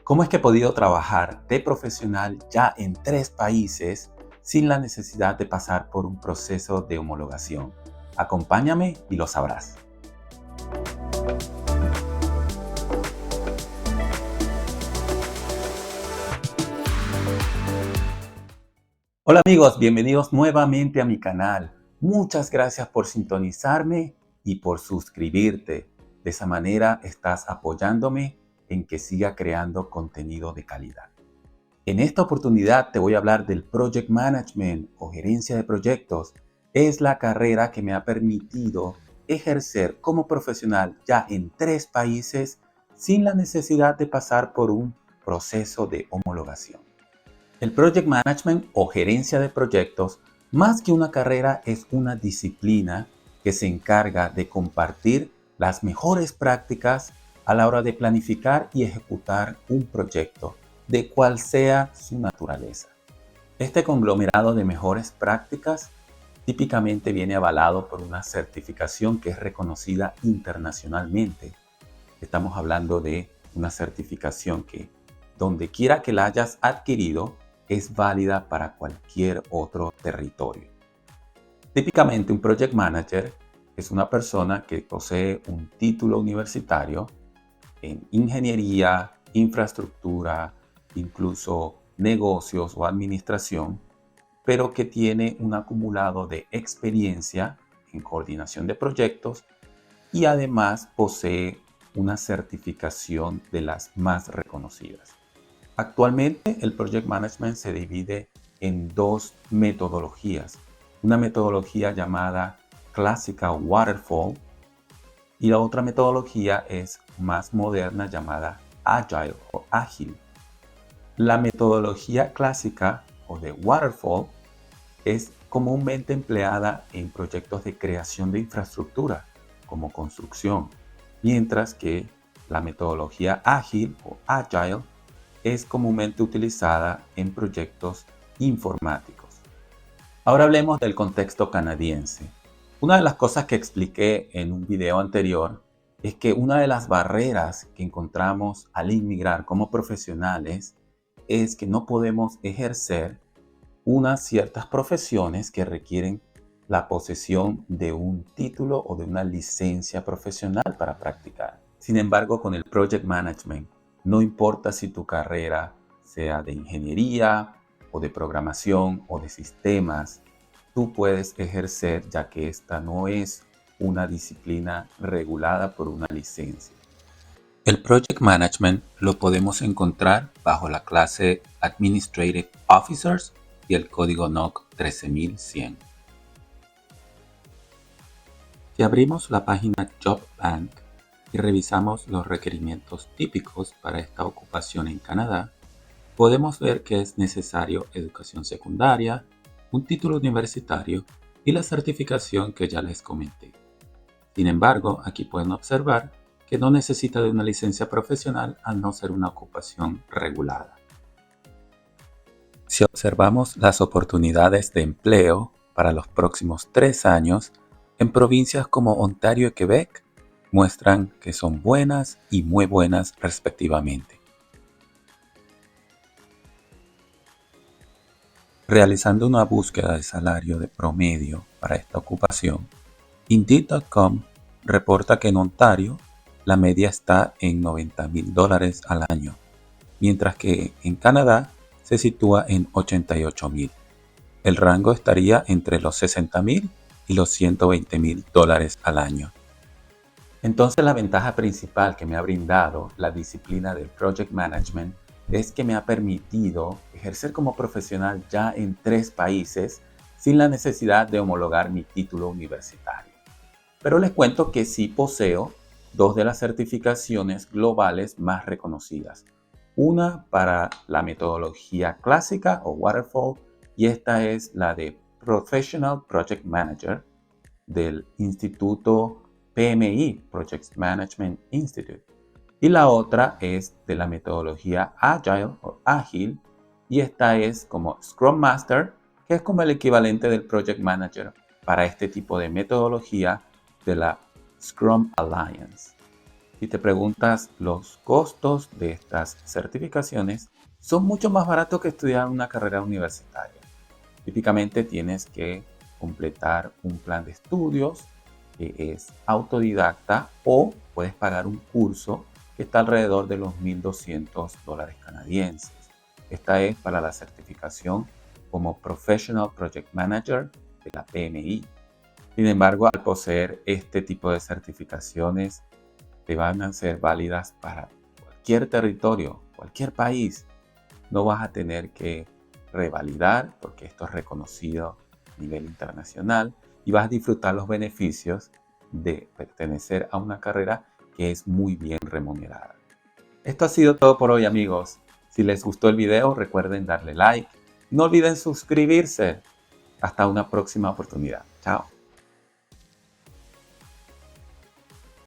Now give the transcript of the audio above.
¿Cómo es que he podido trabajar de profesional ya en 3 países sin la necesidad de pasar por un proceso de homologación? Acompáñame y lo sabrás. Hola amigos, bienvenidos nuevamente a mi canal. Muchas gracias por sintonizarme y por suscribirte. De esa manera estás apoyándome en que siga creando contenido de calidad. En esta oportunidad te voy a hablar del Project Management o gerencia de proyectos. Es la carrera que me ha permitido ejercer como profesional ya en 3 países sin la necesidad de pasar por un proceso de homologación. El Project Management o gerencia de proyectos, más que una carrera, es una disciplina que se encarga de compartir las mejores prácticas a la hora de planificar y ejecutar un proyecto, de cual sea su naturaleza. Este conglomerado de mejores prácticas típicamente viene avalado por una certificación que es reconocida internacionalmente. Estamos hablando de una certificación que, donde quiera que la hayas adquirido, es válida para cualquier otro territorio. Típicamente un Project Manager es una persona que posee un título universitario en ingeniería, infraestructura, incluso negocios o administración, pero que tiene un acumulado de experiencia en coordinación de proyectos y además posee una certificación de las más reconocidas. Actualmente el Project Management se divide en 2 metodologías. Una metodología llamada Classical Waterfall y la otra metodología es más moderna llamada Agile o Ágil. La metodología clásica o de Waterfall es comúnmente empleada en proyectos de creación de infraestructura como construcción, mientras que la metodología ágil o Agile es comúnmente utilizada en proyectos informáticos. Ahora hablemos del contexto canadiense. Una de las cosas que expliqué en un video anterior es que una de las barreras que encontramos al inmigrar como profesionales es que no podemos ejercer unas ciertas profesiones que requieren la posesión de un título o de una licencia profesional para practicar. Sin embargo, con el Project Management, no importa si tu carrera sea de ingeniería o de programación o de sistemas, tú puedes ejercer ya que esta no es una disciplina regulada por una licencia. El Project Management lo podemos encontrar bajo la clase Administrative Officers y el código NOC 13100. Si abrimos la página JobBank y revisamos los requerimientos típicos para esta ocupación en Canadá, podemos ver que es necesario educación secundaria, un título universitario y la certificación que ya les comenté. Sin embargo, aquí pueden observar que no necesita de una licencia profesional al no ser una ocupación regulada. Si observamos las oportunidades de empleo para los próximos 3 años en provincias como Ontario y Quebec, muestran que son buenas y muy buenas respectivamente. Realizando una búsqueda de salario de promedio para esta ocupación, Indeed.com reporta que en Ontario la media está en $90,000 al año, mientras que en Canadá se sitúa en $88,000. El rango estaría entre los $60,000 y los $120,000 al año. Entonces la ventaja principal que me ha brindado la disciplina del Project Management es que me ha permitido ejercer como profesional ya en 3 países sin la necesidad de homologar mi título universitario. Pero les cuento que sí poseo 2 de las certificaciones globales más reconocidas. Una para la metodología clásica o Waterfall y esta es la de Professional Project Manager del Instituto PMI, Project Management Institute. Y la otra es de la metodología Agile o Ágil y esta es como Scrum Master, que es como el equivalente del Project Manager para este tipo de metodología de la Scrum Alliance. Si te preguntas, los costos de estas certificaciones son mucho más baratos que estudiar una carrera universitaria. Típicamente tienes que completar un plan de estudios que es autodidacta o puedes pagar un curso que está alrededor de los $1,200 canadienses. Esta es para la certificación como Professional Project Manager de la PMI. Sin embargo, al poseer este tipo de certificaciones, te van a ser válidas para cualquier territorio, cualquier país. No vas a tener que revalidar porque esto es reconocido a nivel internacional y vas a disfrutar los beneficios de pertenecer a una carrera que es muy bien remunerada. Esto ha sido todo por hoy, amigos. Si les gustó el video, recuerden darle like. No olviden suscribirse. Hasta una próxima oportunidad. Chao.